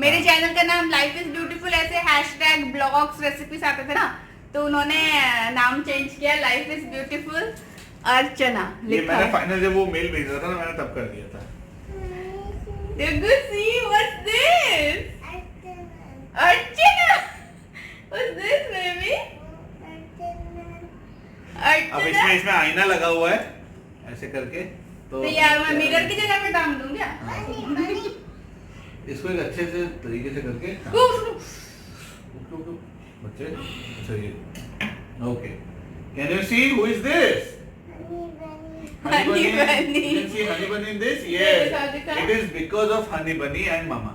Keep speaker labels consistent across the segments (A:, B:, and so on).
A: मेरे चैनल का नाम लाइफ इज ब्यूटीफुल, ऐसे हैशटैग ब्लॉग्स रेसिपीज आते थे ना, तो उन्होंने नाम चेंज किया, लाइफ इज ब्यूटीफुल अर्चना
B: ये
A: लिखा
B: मैंने
A: है।
B: फाइनल जब वो मेल भेजा था ना, मैंने तब कर दिया था।
A: Did you see what's this? Archana. What's this, baby?
B: अब
A: Archana.
B: इसमें आईना लगा हुआ है ऐसे करके,
A: तो यार मैं मिरर की जगह पे टांग दूं क्या?
B: इसको एक अच्छे से तरीके से करके बच्चे, अच्छा ये okay. Can you see who is this?
A: Honey bunny.
B: You can see honey bunny in this?
A: Yes,
B: Yes. It is because of honey bunny and mama.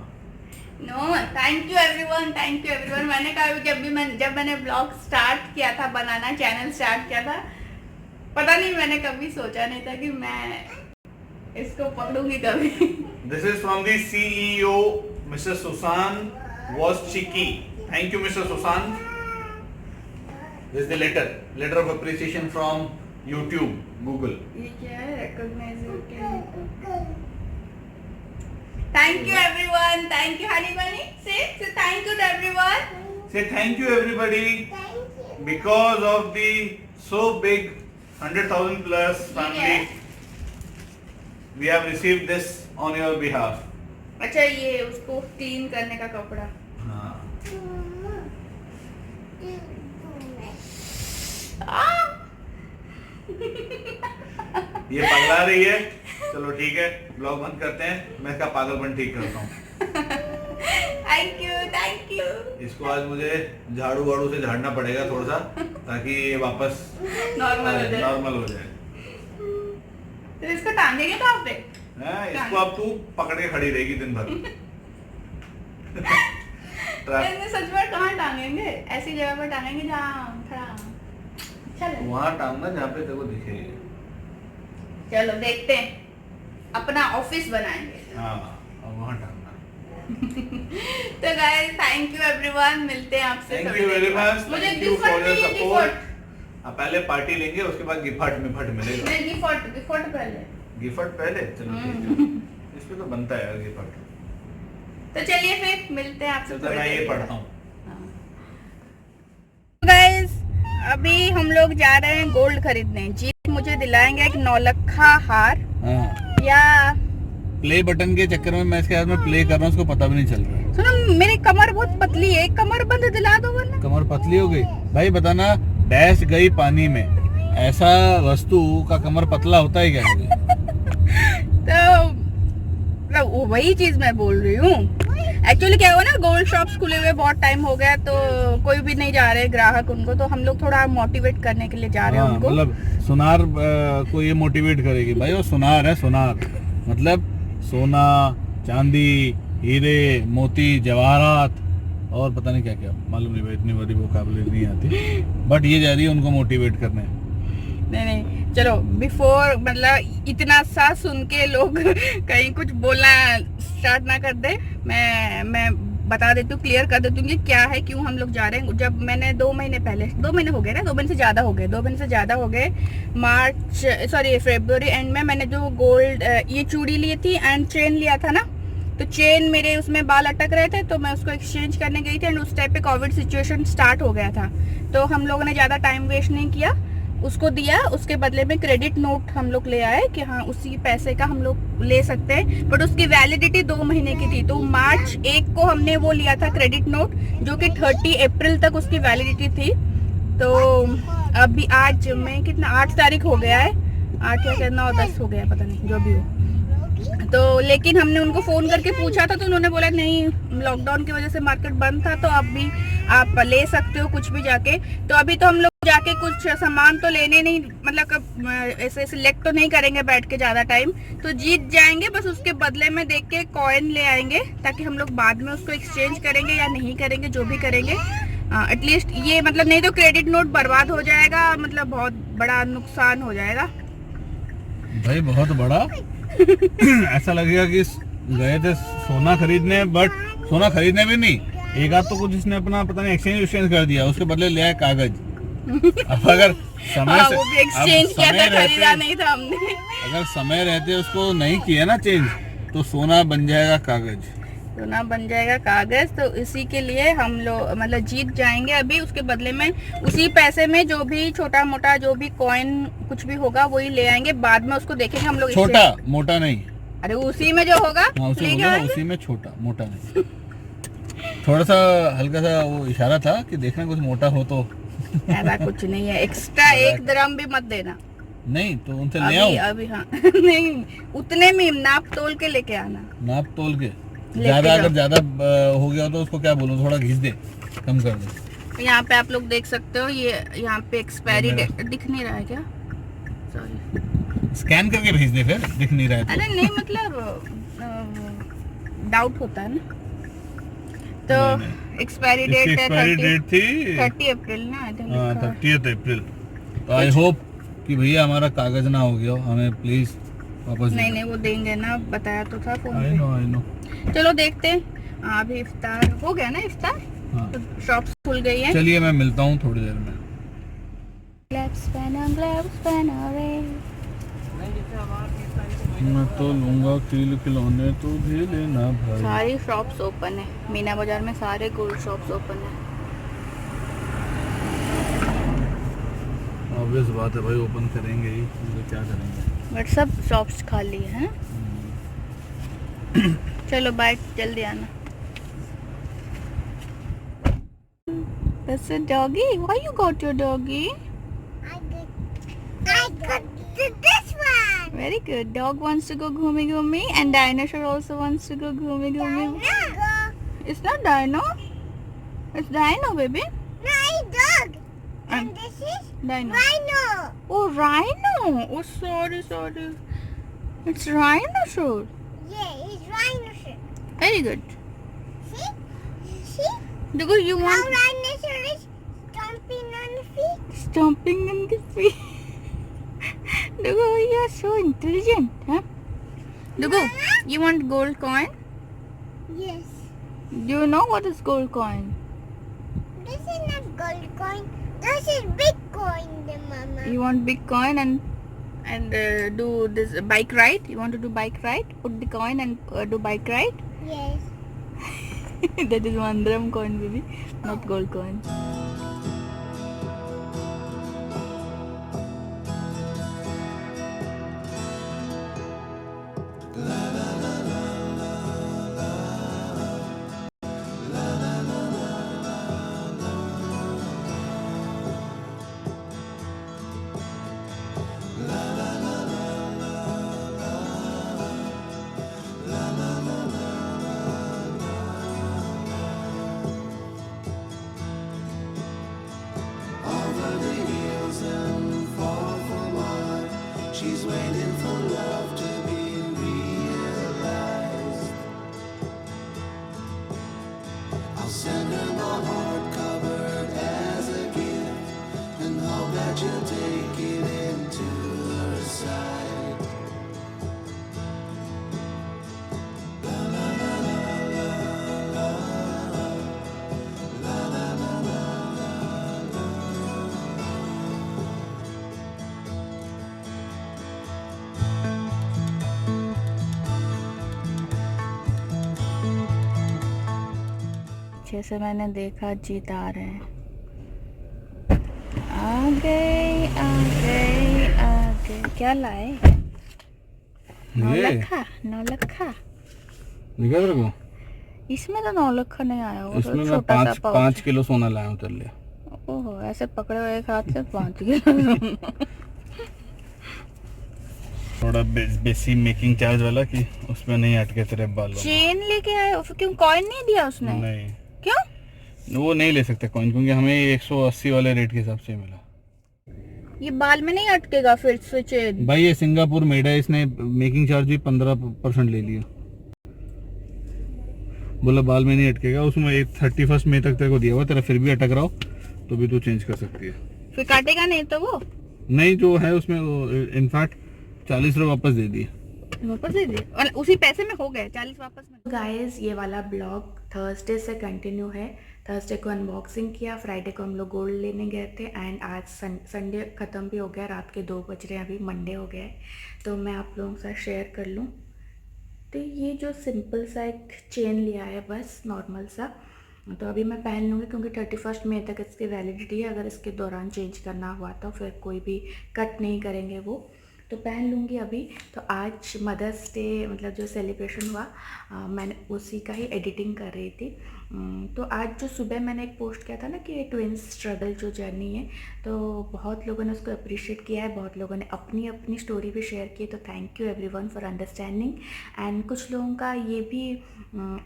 A: No, thank you everyone, thank you everyone. मैंने कहा जब मैंने blog start किया था बनाना, channel start किया था, पता नहीं मैंने कभी सोचा नहीं था कि मैं इसको पकड़ूंगी कभी।
B: This is from the CEO, Mr. Susan was cheeky. Thank you, Mr. Susan. This is the letter of appreciation from YouTube, Google.
A: ये क्या है? Recognize you can. Thank you everyone, thank you honey bunny. Say thank you to everyone.
B: Say thank you everybody because of the so big 100,000 plus family. We have received this on your behalf.
A: अच्छा ये उसको clean करने का कपड़ा।
B: हाँ। ये पगला रही है, चलो ठीक है, ब्लॉग बंद करते हैं, मैं इसका पागलपन ठीक करता हूँ।
A: Thank you.
B: इसको आज मुझे झाड़ू वाड़ू से झाड़ना पड़ेगा थोड़ा सा, ताकि ये वापस नॉर्मल हो जाए।
A: तो इसको टांगेंगे कहाँ पे?
B: इसको अब तू पकड़ के खड़ी रहेगी दिन भर।
A: सच में कहाँ टांगेंगे? ऐसी जगह पर टांगेंगे जहाँ खड़ा चलो
B: वहाँ टांगना जहाँ पे तेरे को दिखे।
A: चलो देखते हैं, अपना ऑफिस बनाएंगे।
B: हाँ, अब वहाँ टांगना।
A: तो गाइस थैंक यू एवरीवन, मिलते हैं आपसे।
B: थैंक यू वेरी मच,
A: मुझे
B: thank you for your
A: gift
B: support. अब पहले पार्टी लेंगे, उसके बाद गिफ्ट मिलेगा।
A: नहीं, गिफ्ट पहले।
B: गिफ्ट पहले, चलो ठीक है। इस पे तो बनता है यार गिफ्ट।
A: तो चलिए फिर मिलते हैं आपसे।
B: तो मैं ये पढ़ता हूँ।
A: गाइस अभी हम लोग जा रहे हैं गोल्ड खरीदने। जी मुझे दिलाएंगे एक नौलखा हार। या
B: प्ले बटन के चक्कर में मैं इसके हाथ में प्ले कर रहा हूँ, उसको पता भी नहीं चल रहा है।
A: सुनो मेरी कमर बहुत पतली है, कमर बंद दिला दो वरना।
B: कमर पतली हो गई भाई, बताना डैश गई पानी में, ऐसा वस्तु का कमर पतला होता है क्या?
A: तो वही चीज मैं बोल रही हूँ। एक्चुअली क्या हुआ ना, गोल्ड शॉप्स खुले हुए बहुत टाइम हो गया, तो कोई भी नहीं जा रहे ग्राहक उनको, तो हम लोग थोड़ा मोटिवेट करने के लिए जा रहे हैं उनको।
B: मतलब सुनार को ये मोटिवेट करेगी भाई, वो सुनार है, सुनार मतलब सोना चांदी हीरे मोती जवाहरात और पता नहीं क्या क्या, मालूम नहीं भाई, इतनी बड़ी वोकैबुलरी नहीं आती, बट ये जा रही है उनको मोटिवेट करने।
A: नहीं चलो बिफोर मतलब इतना सा सुन के लोग कहीं कुछ बोलना स्टार्ट ना कर दे, मैं बता देती हूँ, क्लियर कर देती हूँ कि क्या है, क्यों हम लोग जा रहे हैं। जब मैंने 2 महीने पहले, 2 महीने हो गए ना, 2 महीने से ज़्यादा हो गए, फरवरी एंड में मैंने जो गोल्ड ये चूड़ी ली थी एंड चेन लिया था ना, तो चेन मेरे उसमें बाल अटक रहे थे, तो मैं उसको एक्सचेंज करने गई थी एंड उस टाइप पे कोविड सिचुएशन स्टार्ट हो गया था, तो हम लोगों ने ज़्यादा टाइम वेस्ट नहीं किया, उसको दिया, उसके बदले में क्रेडिट नोट हम लोग ले आए कि हाँ उसी पैसे का हम लोग ले सकते हैं, बट उसकी वैलिडिटी 2 महीने की थी, तो मार्च 1 को हमने वो लिया था क्रेडिट नोट, जो कि 30 अप्रैल तक उसकी वैलिडिटी थी। तो अभी आज में कितना 8 तारीख हो गया है, 8 या 9 10 हो गया, पता नहीं जो भी हो। तो लेकिन हमने उनको फ़ोन करके पूछा था, तो उन्होंने बोला नहीं लॉकडाउन की वजह से मार्केट बंद था, तो अब भी आप ले सकते हो कुछ भी जाके। तो अभी तो हम लोग जाके कुछ सामान तो लेने नहीं, मतलब ऐसे सिलेक्ट तो नहीं करेंगे बैठ के ज़्यादा टाइम, तो जीत जाएंगे, बस उसके बदले में देख के कॉइन ले आएंगे, ताकि हम लोग बाद में उसको एक्सचेंज करेंगे या नहीं करेंगे, जो भी करेंगे एटलीस्ट ये, मतलब नहीं तो क्रेडिट नोट बर्बाद हो जाएगा, मतलब बहुत बड़ा नुकसान हो जाएगा
B: भाई, बहुत बड़ा। ऐसा लगेगा कि गए थे सोना खरीदने, बट सोना खरीदने भी नहीं, एक आध तो कुछ इसने अपना पता नहीं एक्सचेंज कर दिया, उसके बदले ले आए कागज। अब अगर समय से
A: वो भी एक्सचेंज किया था, खरीदा नहीं था हमने।
B: अगर समय रहते उसको नहीं किया ना चेंज, तो सोना बन जाएगा कागज।
A: सोना बन जाएगा कागज। तो इसी के लिए हम लोग मतलब जीत जाएंगे अभी, उसके बदले में उसी पैसे में जो भी छोटा मोटा जो भी कॉइन कुछ भी होगा वही ले आएंगे, बाद में उसको देखेंगे हम लोग।
B: छोटा मोटा नहीं,
A: अरे उसी में जो होगा
B: लेके आएंगे। उसी में छोटा मोटा नहीं। थोड़ा सा हल्का सा वो इशारा था कि देखना कुछ मोटा हो तो।
A: ऐसा कुछ नहीं है, एक्स्ट्रा 1 दरम भी मत देना।
B: नहीं तो उनसे ले आओ
A: अभी हाँ नहीं, उतने में नाप तोल के लेके आना।
B: नाप तोल के ज्यादा, अगर ज्यादा हो गया तो उसको क्या बोलूं, थोड़ा घिस दे, कम कर दे।
A: यहाँ पे आप लोग देख सकते हो, ये यहाँ पे एक्सपायरी डेट दिख नहीं रहा है क्या? सॉरी,
B: स्कैन करके भेज दे फिर, दिख नहीं रहा है तो।
A: अरे नहीं मतलब डाउट होता है ना। तो एक्सपायरी डेट है 30 अप्रैल ना,
B: 30 अप्रैल। तो आई होप कि भैया हमारा कागज ना हो गया हो, हमें प्लीज वापस।
A: नहीं वो देंगे ना, बताया तो था फोन
B: आई नो।
A: चलो देखते हैं। अभी इफ्तार हो गया ना, इफ्तार
B: हाँ।
A: तो शॉप्स खुल गई है।
B: चलिए मैं मिलता हूँ थोड़ी देर में। मैं तो लूंगा खिलौने, तो भी लेना भाई।
A: सारी शॉप्स ओपन है, मीना बाजार में सारे गोल्ड शॉप्स ओपन है।
B: ऑब्वियस बात है भाई, ओपन करेंगे ही, तो क्या करेंगे।
A: बट सब शॉप्स खाली हैं। चलो बाय, जल्दी आना। That's a doggy. Why you got your doggy?
C: I got this one.
A: Very good. Dog wants to go ghumi, and dinosaur also wants to go ghumi.
C: Dino.
A: It's not dino. It's dino, baby.
C: No, it's dog. And this is
A: Dino.
C: rhino.
A: Oh, rhino. Oh, sorry. It's rhinosaur.
C: Yeah, it's rhinoceros.
A: Very good.
C: See? See?
A: Because you
C: How
A: want
C: rhinoceros is stomping on the feet.
A: stomping in the feet. Dugu, you are so intelligent, huh? Dugu, you want gold coin?
C: Yes.
A: Do you know what is gold coin?
C: This is not gold coin. This is big coin, the mama.
A: You want big coin and do this bike ride? You want to do bike ride? Put the coin and do bike ride?
C: Yes.
A: That is 1 drum coin, baby, not gold coin.
D: She's waiting for love to be realized. I'll send her my heart covered as a gift and hope that you'll take it into her side. La la la la la la la la la la.
A: अच्छे से मैंने देखा, जीत आ रहे हैं। आ गए। क्या लाए? नौलखा।
B: निकल रखो।
A: इसमें तो नौलखा नहीं आया होगा,
B: इसमें मैं
A: छोटा सा पाउच।
B: 5 किलो सोना लाया हूँ तेरे लिए।
A: ओहो, ऐसे पकड़े हुए एक हाथ से 5 किलो।
B: थोड़ा बेसी मेकिंग चार्ज वाला कि उसमें नहीं अटके तेरे बाल।
A: चेन लेके आए हो? फिर क्यों कॉइन नहीं दिया उसने?
B: नहीं,
A: क्यों?
B: वो नहीं ले सकते कॉइन, क्योंकि हमें 180 वाले रेट के हिसाब से मिला।
A: ये बाल में नहीं अटकेगा फिर से चेन?
B: भाई ये सिंगापुर मेड है, इसने मेकिंग चार्ज भी 15% ले लिया। बोला बाल में नहीं अटकेगा, उसमें 31 मई तक तेरे को दिया हुआ, तेरा फिर भी अटक रहा हो तो भी तू चेंज कर सकती है।
A: फिर काटेगा नहीं तो वो?
B: नहीं, जो है उसमें इनफैक्ट 40 रुपये वापस दे दिए।
A: वापस दे दिए और उसी पैसे में हो गए 40 वापस में। गाइस, ये वाला ब्लॉग थर्सडे से कंटिन्यू है। थर्सडे को अनबॉक्सिंग किया, फ्राइडे को हम लोग गोल्ड लेने गए थे, एंड आज संडे ख़त्म भी हो गया, रात के 2 बज रहे हैं, अभी मंडे हो गया है। तो मैं आप लोगों के साथ शेयर कर लूँ तो ये जो सिंपल सा एक चेन लिया है बस नॉर्मल सा, तो अभी मैं पहन लूँगी क्योंकि 31 मई तक इसकी वैलिडिटी है। अगर इसके दौरान चेंज करना हुआ तो फिर कोई भी कट नहीं करेंगे वो, तो पहन लूँगी अभी। तो आज मदर्स डे मतलब जो सेलिब्रेशन हुआ मैंने उसी का ही एडिटिंग कर रही थी। तो आज जो सुबह मैंने एक पोस्ट किया था ना कि ट्विंस स्ट्रगल जो जर्नी है, तो बहुत लोगों ने उसको अप्रिशिएट किया है, बहुत लोगों ने अपनी अपनी स्टोरी भी शेयर की, तो thank you everyone for understanding. And कुछ लोगों का ये भी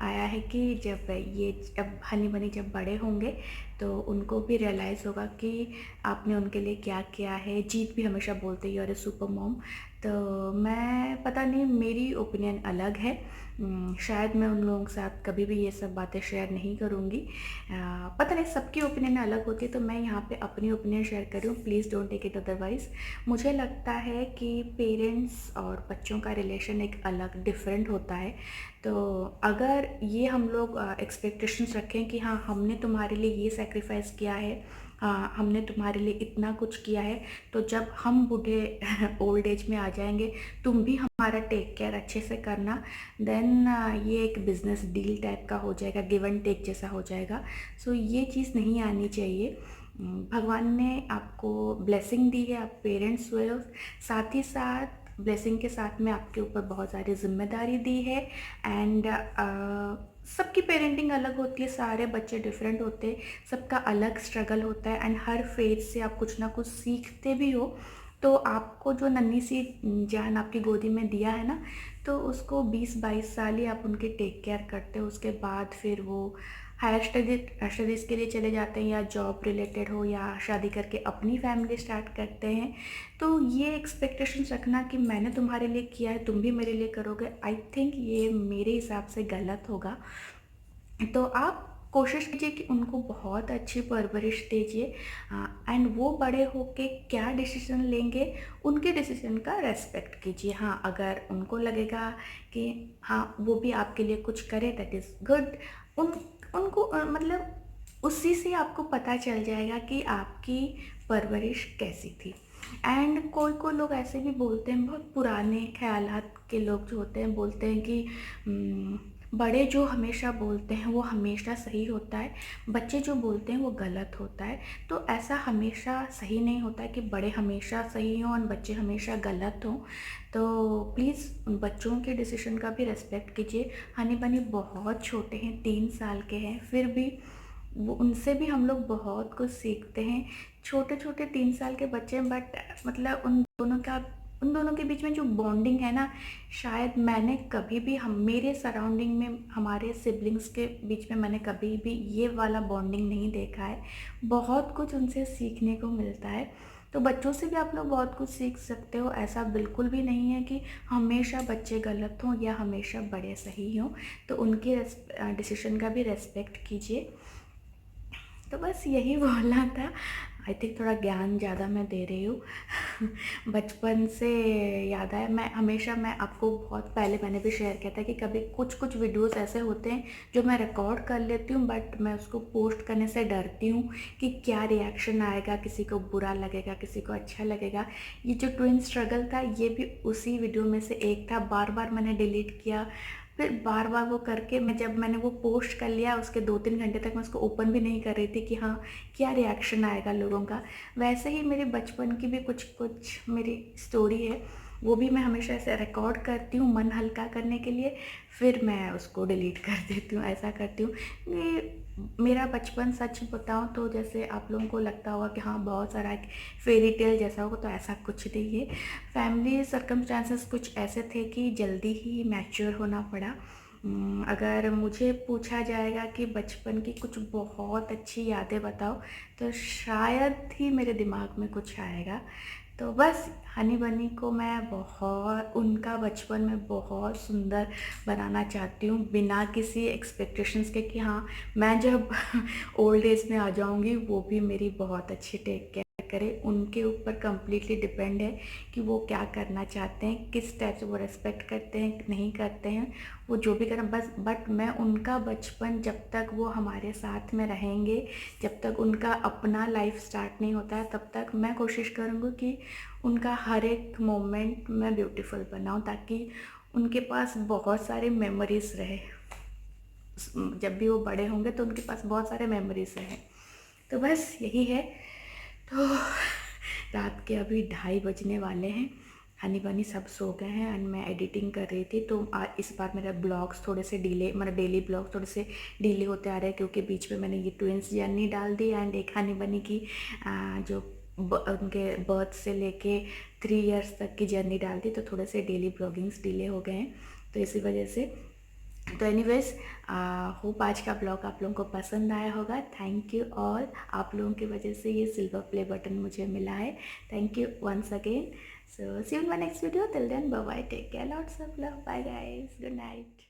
A: आया है कि जब हनी बनी जब बड़े होंगे तो उनको भी रियलाइज़ होगा कि आपने उनके लिए क्या किया है। जीत भी हमेशा बोलते ही और सुपर मॉम, तो मैं पता नहीं मेरी ओपिनियन अलग है, शायद मैं उन लोगों के साथ कभी भी ये सब बातें शेयर नहीं करूँगी। पता नहीं सबकी ओपिनियन अलग होती है, तो मैं यहाँ पे अपनी ओपिनियन शेयर कर रही हूँ, please don't take it otherwise. मुझे लगता है कि पेरेंट्स और बच्चों का रिलेशन एक अलग डिफरेंट होता है। तो अगर ये हम लोग एक्सपेक्टेशंस रखें कि हाँ हमने तुम्हारे लिए ये सेक्रीफाइस किया है, हाँ हमने तुम्हारे लिए इतना कुछ किया है, तो जब हम बूढ़े ओल्ड एज में आ जाएंगे तुम भी हमारा टेक केयर अच्छे से करना, देन ये एक बिज़नेस डील टाइप का हो जाएगा, गिव एंड टेक जैसा हो जाएगा। सो ये चीज़ नहीं आनी चाहिए। भगवान ने आपको ब्लेसिंग दी है, आप पेरेंट्स हुए हो, साथ ही साथ ब्लेसिंग के साथ में आपके ऊपर बहुत सारी जिम्मेदारी दी है। एंड सबकी पेरेंटिंग अलग होती है, सारे बच्चे डिफरेंट होते हैं, सबका अलग स्ट्रगल होता है। एंड हर फेज से आप कुछ ना कुछ सीखते भी हो। तो आपको जो नन्ही सी जान आपकी गोदी में दिया है ना, तो उसको 20-22 साल ही आप उनके टेक केयर करते हो, उसके बाद फिर वो हायर स्टडीज़ के लिए चले जाते हैं, या जॉब रिलेटेड हो, या शादी करके अपनी फैमिली स्टार्ट करते हैं। तो ये एक्सपेक्टेशंस रखना कि मैंने तुम्हारे लिए किया है तुम भी मेरे लिए करोगे, आई थिंक ये मेरे हिसाब से गलत होगा। तो आप कोशिश कीजिए कि उनको बहुत अच्छी परवरिश दीजिए, एंड वो बड़े होके क्या डिसीजन लेंगे उनके डिसीजन का रेस्पेक्ट कीजिए। हाँ अगर उनको लगेगा कि हाँ वो भी आपके लिए कुछ करे, दैट इज़ गुड। उनको मतलब उसी से आपको पता चल जाएगा कि आपकी परवरिश कैसी थी। एंड कोई लोग ऐसे भी बोलते हैं, बहुत पुराने ख्यालात के लोग जो होते हैं बोलते हैं कि बड़े जो हमेशा बोलते हैं वो हमेशा सही होता है, बच्चे जो बोलते हैं वो गलत होता है। तो ऐसा हमेशा सही नहीं होता है कि बड़े हमेशा सही हों और बच्चे हमेशा गलत हों। तो प्लीज़ उन बच्चों के डिसीजन का भी रेस्पेक्ट कीजिए। हनी बनी बहुत छोटे हैं, 3 साल के हैं, फिर भी वो उनसे भी हम लोग बहुत कुछ सीखते हैं। छोटे छोटे 3 साल के बच्चे हैं, बट मतलब उन दोनों के बीच में जो बॉन्डिंग है ना, शायद मैंने कभी भी मेरे सराउंडिंग में हमारे सिबलिंग्स के बीच में मैंने कभी भी ये वाला बॉन्डिंग नहीं देखा है। बहुत कुछ उनसे सीखने को मिलता है। तो बच्चों से भी आप लोग बहुत कुछ सीख सकते हो, ऐसा बिल्कुल भी नहीं है कि हमेशा बच्चे गलत हों या हमेशा बड़े सही हों। तो उनके डिसीजन का भी रेस्पेक्ट कीजिए। तो बस यही बोलना था। आई थिंक थोड़ा ज्ञान ज़्यादा मैं दे रही हूँ। बचपन से याद आया, मैं आपको बहुत पहले मैंने भी शेयर किया था कि कभी कुछ वीडियोस ऐसे होते हैं जो मैं रिकॉर्ड कर लेती हूँ, बट मैं उसको पोस्ट करने से डरती हूँ कि क्या रिएक्शन आएगा, किसी को बुरा लगेगा, किसी को अच्छा लगेगा। ये जो ट्विन स्ट्रगल था ये भी उसी वीडियो में से एक था। बार बार मैंने डिलीट किया, फिर बार बार वो करके जब मैंने वो पोस्ट कर लिया उसके 2-3 घंटे तक मैं उसको ओपन भी नहीं कर रही थी कि हाँ क्या रिएक्शन आएगा लोगों का। वैसे ही मेरे बचपन की भी कुछ मेरी स्टोरी है, वो भी मैं हमेशा ऐसे रिकॉर्ड करती हूँ मन हल्का करने के लिए, फिर मैं उसको डिलीट कर देती हूँ, ऐसा करती हूँ। ये मेरा बचपन सच बताऊँ तो जैसे आप लोगों को लगता होगा कि हाँ बहुत सारा फेरी टेल जैसा होगा, तो ऐसा कुछ नहीं है। फैमिली सर्कमस्टांसेस कुछ ऐसे थे कि जल्दी ही मैच्योर होना पड़ा। अगर मुझे पूछा जाएगा कि बचपन की कुछ बहुत अच्छी यादें बताओ, तो शायद ही मेरे दिमाग में कुछ आएगा। तो बस हनी बनी को मैं बहुत उनका बचपन में बहुत सुंदर बनाना चाहती हूँ, बिना किसी एक्सपेक्टेशंस के कि हाँ मैं जब ओल्ड एज में आ जाऊँगी वो भी मेरी बहुत अच्छी टेक केयर करे। उनके ऊपर कम्प्लीटली डिपेंड है कि वो क्या करना चाहते हैं, किस टाइप से वो रेस्पेक्ट करते हैं नहीं करते हैं, वो जो भी करें बस। बट मैं उनका बचपन जब तक वो हमारे साथ में रहेंगे, जब तक उनका अपना लाइफ स्टार्ट नहीं होता है, तब तक मैं कोशिश करूँगी कि उनका हर एक मोमेंट मैं ब्यूटीफुल बनाऊँ, ताकि उनके पास बहुत सारे मेमोरीज रहे, जब भी वो बड़े होंगे तो उनके पास बहुत सारे मेमोरीज रहे। तो बस यही है। तो रात के अभी 2:30 बजने वाले हैं, हनी बनी सब सो गए हैं एंड मैं एडिटिंग कर रही थी। तो इस बार मेरे ब्लॉग्स थोड़े से डिले, मतलब डेली ब्लॉग थोड़े से डिले होते आ रहे हैं क्योंकि बीच में मैंने ये ट्विंस जर्नी डाल दी एंड एक हनी बनी की जो उनके बर्थ से लेके 3 इयर्स तक की जर्नी डाल दी, तो थोड़े से डेली ब्लॉगिंग्स डिले हो गए हैं, तो इसी वजह से। तो एनीवेज होप आज का ब्लॉग आप लोगों को पसंद आया होगा। थैंक यू ऑल, आप लोगों की वजह से ये सिल्वर प्ले बटन मुझे मिला है। Thank you once again. So see you in my next video, till then bye bye, take care, lots of love, bye guys, good night.